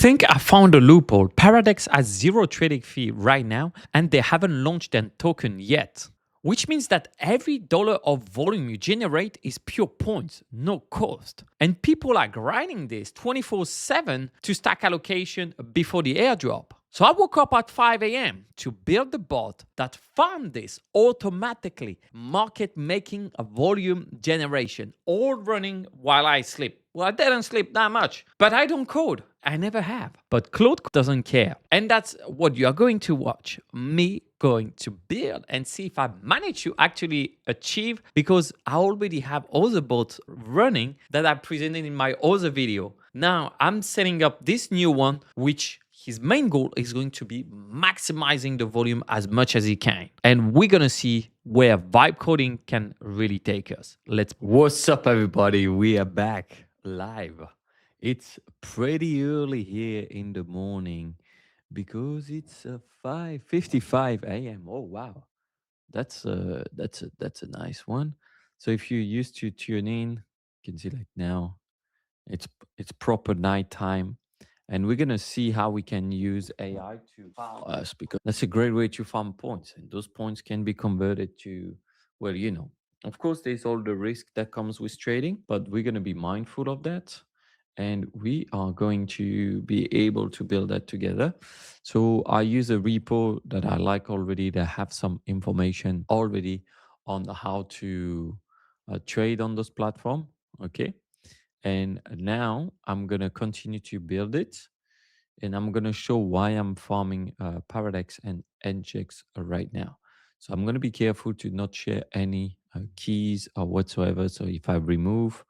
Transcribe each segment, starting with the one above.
think I found a loophole. PARADEX has zero trading fee right now, and they haven't launched their token yet. Which means that every dollar of volume you generate is pure points, no cost. And people are grinding this 24/7 to stack allocation before the airdrop. So I woke up at 5 a.m. to build the bot that farmed this automatically, market making a volume generation, all running while I sleep. Well, I didn't sleep that much, but I don't code. I never have. But Claude doesn't care. And that's what you are going to watch. Me going to build and see if I manage to actually achieve, because I already have other bots running that I presented in my other video. Now I'm setting up this new one, which his main goal is going to be maximizing the volume as much as he can. And we're going to see where vibe coding can really take us. What's up, everybody? We are back live. It's pretty early here in the morning because it's 5:55 a.m. Oh wow, that's a nice one. So if you're used to tune in, you can see like now it's proper nighttime, and we're gonna see how we can use AI to farm us, because that's a great way to farm points, and those points can be converted to, well, of course, there's all the risk that comes with trading, but we're gonna be mindful of that, and we are going to be able to build that together. So I use a repo that I like already, that have some information already on how to trade on those platform. Okay, and now I'm gonna continue to build it, and I'm gonna show why I'm farming PARADEX and NGX right now. So I'm gonna be careful to not share any keys or whatsoever. So if I remove,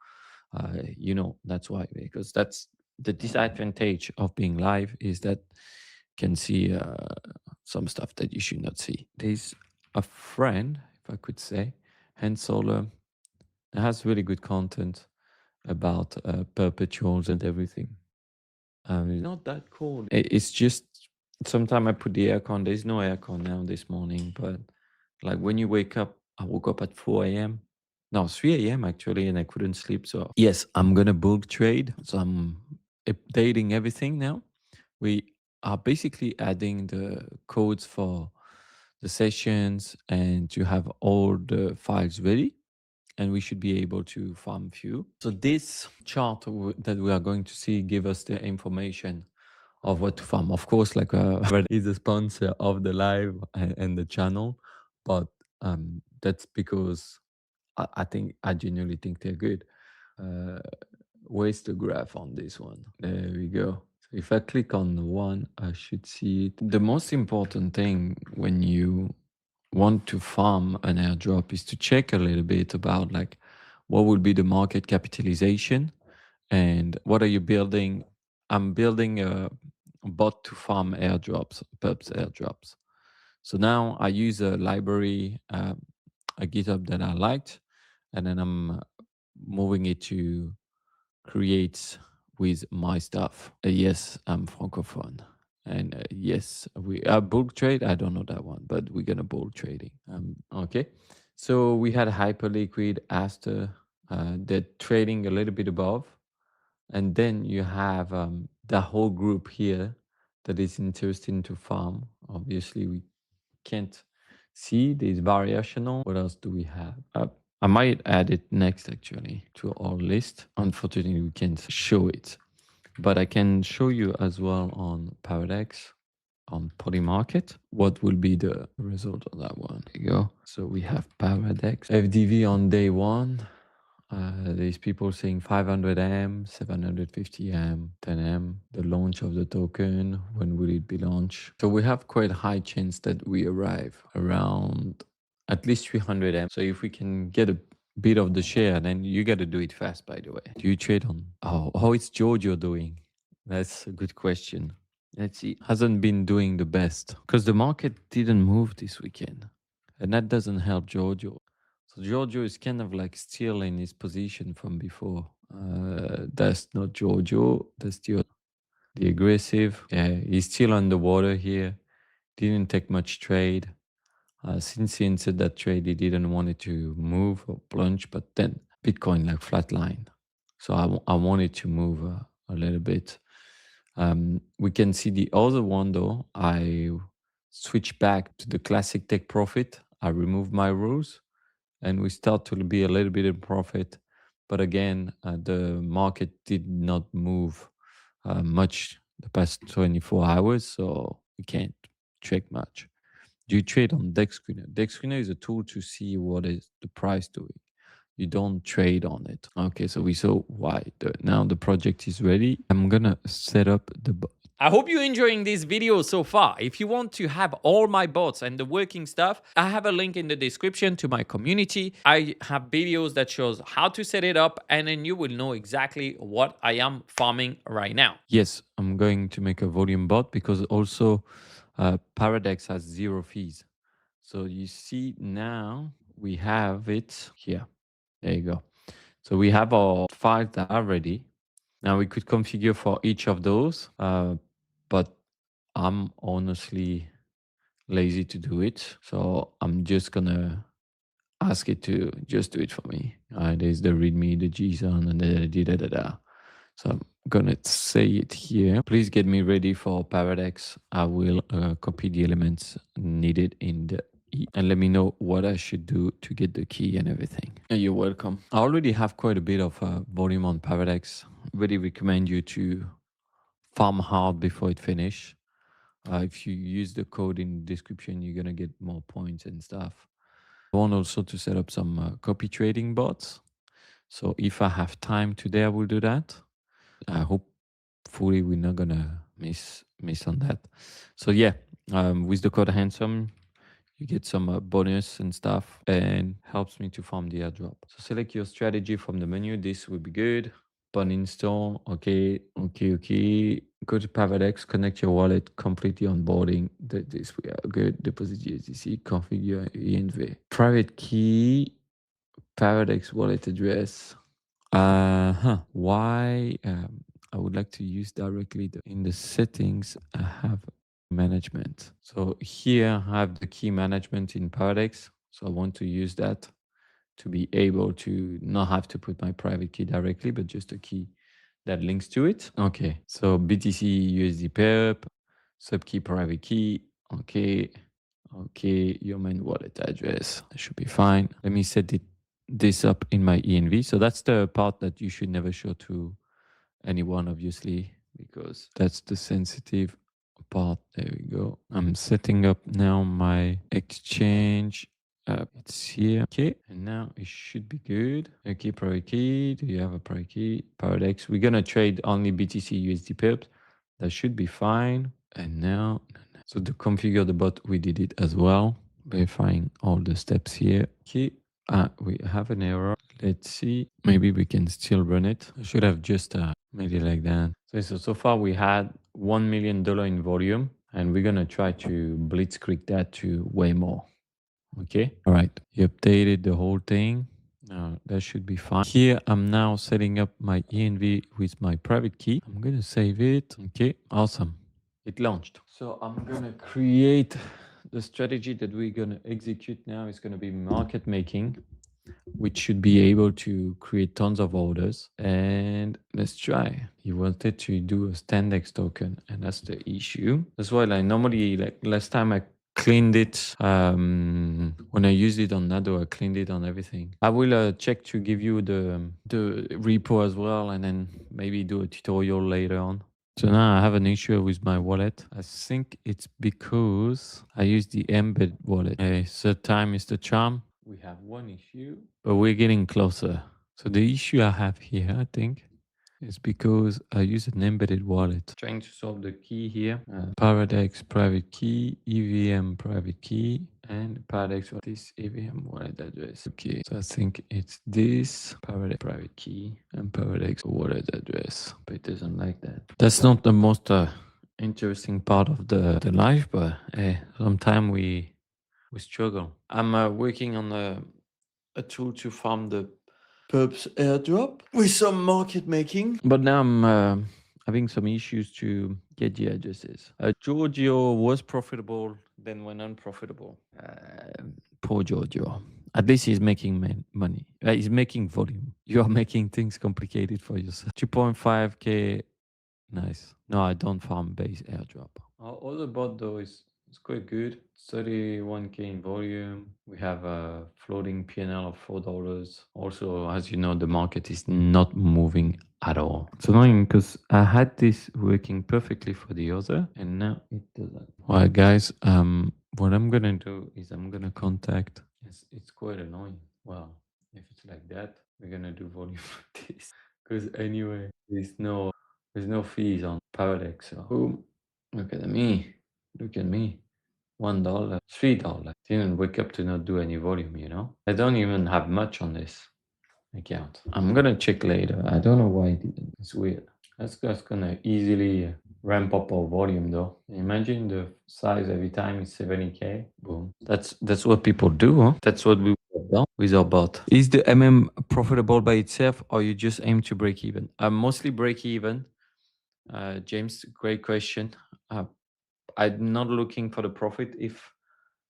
that's why, because that's the disadvantage of being live, is that you can see some stuff that you should not see. There's a friend, if I could say, Hans Solar, that has really good content about perpetuals and everything. It's not that cold. It's just sometimes I put the aircon. There's no aircon now this morning, but like when you wake up, I woke up at 4 a.m. No, 3 a.m. actually, and I couldn't sleep. So yes, I'm gonna bulk trade. So I'm updating everything now. We are basically adding the codes for the sessions and to have all the files ready, and we should be able to farm few. So this chart that we are going to see give us the information of what to farm. Of course, like Red is a sponsor of the live and the channel, but that's because I genuinely think they're good. Uh, where's the graph on this one? There we go. So if I click on one, I should see it. The most important thing when you want to farm an airdrop is to check a little bit about like what would be the market capitalization and what are you building. I'm building a bot to farm airdrops, perps airdrops. So now I use a library, a GitHub that I liked, and then I'm moving it to create with my stuff. Yes, I'm francophone. And yes, we bulk trade. I don't know that one, but we're gonna bulk trading. Okay. So we had hyperliquid, Aster. They're trading a little bit above, and then you have the whole group here that is interesting to farm. Obviously, we can't see this variational. What else do we have? I might add it next actually to our list. Unfortunately, we can't show it, but I can show you as well on PARADEX, on Polymarket, what will be the result of that one. There you go. So we have PARADEX, FDV on day one. There's people saying 500 M, 750 M, 10 M. The launch of the token, when will it be launched? So we have quite a high chance that we arrive around at least 300 M. So if we can get a bit of the share, then you got to do it fast, by the way. Do you trade on? How is Giorgio doing? That's a good question. Let's see. Hasn't been doing the best because the market didn't move this weekend, and that doesn't help Giorgio. So Giorgio is kind of like still in his position from before. That's not Giorgio. That's the aggressive. Yeah, he's still underwater here. Didn't take much trade. Since he entered that trade, he didn't want it to move or plunge, but then Bitcoin like flatline. So I wanted to move a little bit. We can see the other one though. I switch back to the classic take profit. I remove my rules and we start to be a little bit in profit. But again, the market did not move much the past 24 hours, so we can't trade much. Do you trade on Dex Screener? Dex Screener is a tool to see what is the price doing. You don't trade on it. Okay, so we saw why. Now the project is ready. I'm gonna set up the bot. I hope you're enjoying this video so far. If you want to have all my bots and the working stuff, I have a link in the description to my community. I have videos that shows how to set it up, and then you will know exactly what I am farming right now. Yes, I'm going to make a volume bot because also PARADEX has 0 fees. So you see now we have it here. There you go. So we have our files that are ready. Now we could configure for each of those, but I'm honestly lazy to do it. So I'm just gonna ask it to just do it for me. There's the readme, the JSON, and the da. So I'm gonna say it here. Please get me ready for PARADEX. I will copy the elements needed in the and let me know what I should do to get the key and everything. You're welcome. I already have quite a bit of volume on PARADEX. Really recommend you to farm hard before it finish. If you use the code in the description, you're gonna get more points and stuff. I want also to set up some copy trading bots. So if I have time today, I will do that. I hope fully we're not gonna miss on that. So yeah, with the code handsome, you get some bonus and stuff, and helps me to farm the airdrop. So select your strategy from the menu. This would be good. Bun install. Okay. Go to PARADEX, connect your wallet, complete the onboarding. This we are good. Deposit USDC, configure ENV. Private key, PARADEX wallet address. Why? I would like to use directly in the settings. I have management. So here I have the key management in PARADEX. So I want to use that to be able to not have to put my private key directly, but just a key that links to it. Okay. So BTC USD perp, subkey private key. Okay. Your main wallet address. That should be fine. Let me set this up in my ENV. So that's the part that you should never show to anyone, obviously, because that's the sensitive part. There we go. I'm setting up now my exchange. It's here. Okay, and now it should be good. Okay, private key. Do you have a private key? PARADEX. We're gonna trade only BTC USD perps. That should be fine. And now, so to configure the bot, we did it as well. Verifying all the steps here. Okay, we have an error. Let's see. Maybe we can still run it. I should have just made it like that. So far we had $1 million in volume, and we're gonna try to blitzkrieg that to way more. Okay. All right. You updated the whole thing. That should be fine. Here, I'm now setting up my ENV with my private key. I'm gonna save it. Okay. Awesome. It launched. So I'm gonna create the strategy that we're gonna execute now. Is gonna be market making, which should be able to create tons of orders. And let's try. You wanted to do a Standex token, and that's the issue. That's why, like, normally, like last time I cleaned it, when I used it on Nado, I cleaned it on everything. I will check to give you the repo as well, and then maybe do a tutorial later on. So now I have an issue with my wallet. I think it's because I use the embed wallet. Okay, third time is the charm. We have one issue, but we're getting closer. So the issue I have here, I think, is because I use an embedded wallet. Trying to solve the key here. PARADEX private key, EVM private key, and PARADEX this EVM wallet address. Okay, so I think it's this PARADEX private key and PARADEX wallet address, but it doesn't like that. That's not the most interesting part of the life, but sometimes we struggle. I'm working on a tool to farm the perps airdrop with some market making, but now I'm having some issues to get the addresses. Giorgio was profitable, then went unprofitable. Poor Giorgio. At least he's making money. He's making volume. You are making things complicated for yourself. 2.5K Nice. No, I don't farm base airdrop. Our other bot though is it's quite good. 31K in volume. We have a floating PNL of $4. Also, as you know, the market is not moving at all. It's annoying because I had this working perfectly for the other, and now it doesn't. All right, guys. What I'm gonna do is I'm gonna contact. It's quite annoying. Well, if it's like that, we're gonna do volume for this. Because anyway, there's no fees on PARADEX. So boom. Look at me. Look at me. $1, $3. Didn't wake up to not do any volume, you know? I don't even have much on this account. I'm gonna check later. I don't know why it didn't. It's weird. That's just gonna easily ramp up our volume though. Imagine the size every time is 70K. Boom. That's what people do, huh? That's what we have done with our bot. Is the MM profitable by itself, or you just aim to break even? Mostly break even. James, great question. I'm not looking for the profit. If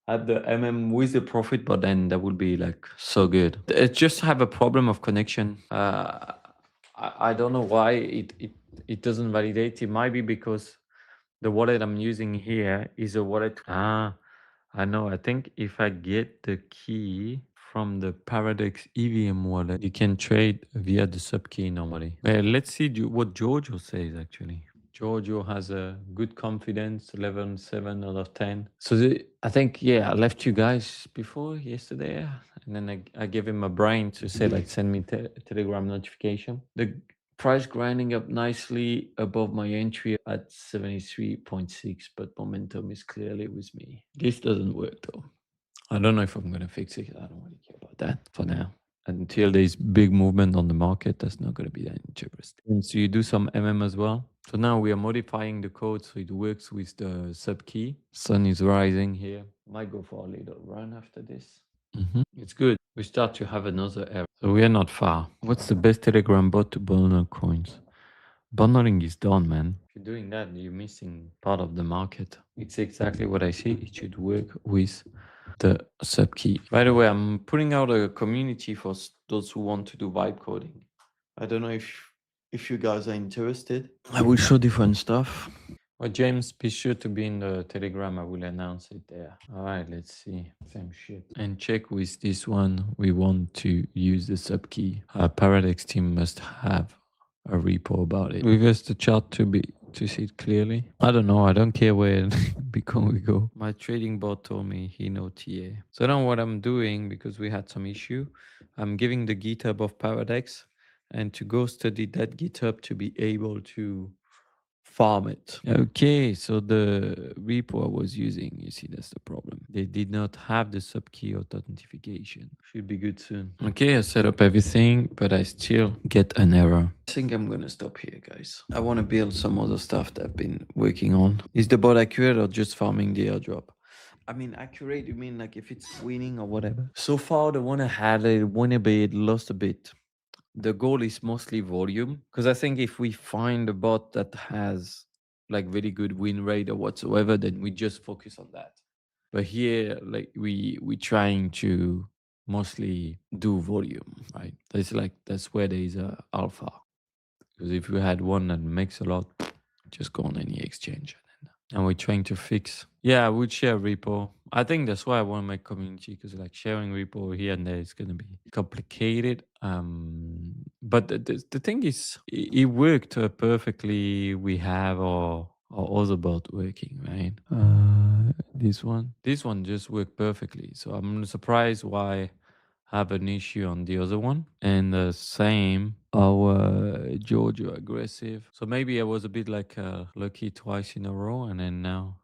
I had the with the profit, but then that would be like so good. It just have a problem of connection. I don't know why it doesn't validate. It might be because the wallet I'm using here is a wallet. I know. I think if I get the key from the PARADEX EVM wallet, you can trade via the sub key normally. Let's see what Giorgio says actually. Giorgio has a good confidence, 11.7 out of 10. So I think, yeah, I left you guys before yesterday. And then I gave him a brain to say, like, send me Telegram notification. The price grinding up nicely above my entry at 73.6, but momentum is clearly with me. This doesn't work though. I don't know if I'm going to fix it. I don't really care about that for now. Until there's big movement on the market, that's not going to be that interesting. And so you do some MM as well. So now we are modifying the code so it works with the sub key. Sun is rising here. Might go for a little run after this. It's good. We start to have another error. So we are not far. What's the best Telegram bot to bundle coins? Bundling is done, man. If you're doing that, you're missing part of the market. It's exactly what I see. It should work with the sub key. By the way, I'm putting out a community for those who want to do vibe coding. I don't know if you guys are interested. I will show different stuff. Well, James, be sure to be in the Telegram. I will announce it there. All right, let's see. Same shit. And check with this one. We want to use the sub key. Our PARADEX team must have a repo about it. Reverse the chart to see it clearly. I don't know. I don't care where Bitcoin we go. My trading bot told me he know TA. So now what I'm doing, because we had some issue, I'm giving the GitHub of PARADEX and to go study that GitHub to be able to farm it. Okay, so the repo I was using, you see, that's the problem. They did not have the sub key authentication. Should be good soon. Okay, I set up everything, but I still get an error. I think I'm gonna stop here, guys. I want to build some other stuff that I've been working on. Is the bot accurate or just farming the airdrop? I mean, accurate, you mean like if it's winning or whatever? So far, the one I had, it won a bit, lost a bit. The goal is mostly volume, because I think if we find a bot that has like very good win rate or whatsoever, then we just focus on that. But here, like we trying to mostly do volume, right? That's where there is a alpha. Because if you had one that makes a lot, just go on any exchange. And we're trying to fix. Yeah, I would share repo. I think that's why I want to make community, because like sharing repo here and there is going to be complicated. But the thing is, it worked perfectly. We have our other bot working, right? This one just worked perfectly. So I'm surprised why have an issue on the other one. And the same, our Giorgio aggressive. So maybe I was a bit like lucky twice in a row, and then now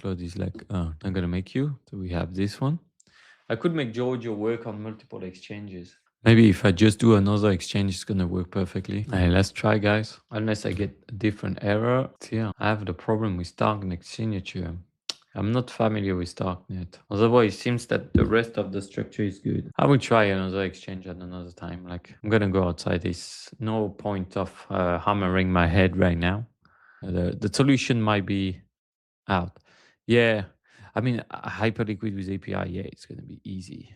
Claude is like, oh, I'm gonna make you. So we have this one. I could make Giorgio work on multiple exchanges. Maybe if I just do another exchange, it's gonna work perfectly. Hey, let's try, guys. Unless I get a different error. Yeah, I have the problem with Darknet signature. I'm not familiar with Darknet. Otherwise, it seems that the rest of the structure is good. I will try another exchange at another time. Like, I'm gonna go outside. There's no point of hammering my head right now. The solution might be out. Yeah. I mean, Hyperliquid with API, yeah, it's going to be easy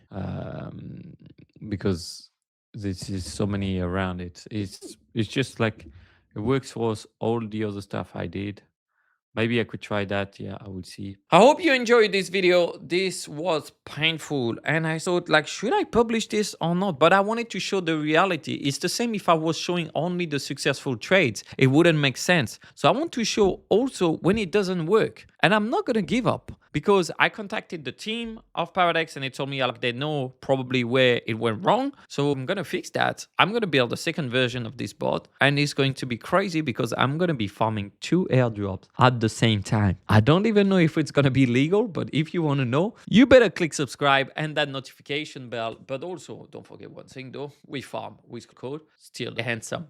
because there's so many around it. It's just like It works for all the other stuff I did. Maybe I could try that. Yeah, I will see. I hope you enjoyed this video. This was painful. And I thought, like, should I publish this or not? But I wanted to show the reality. It's the same if I was showing only the successful trades. It wouldn't make sense. So I want to show also when it doesn't work. And I'm not going to give up because I contacted the team of PARADEX and they told me like they know probably where it went wrong. So I'm going to fix that. I'm going to build a second version of this bot and it's going to be crazy because I'm going to be farming 2 airdrops at the same time. I don't even know if it's going to be legal, but if you want to know, you better click subscribe and that notification bell. But also don't forget one thing though, we farm with Claude, still handsome.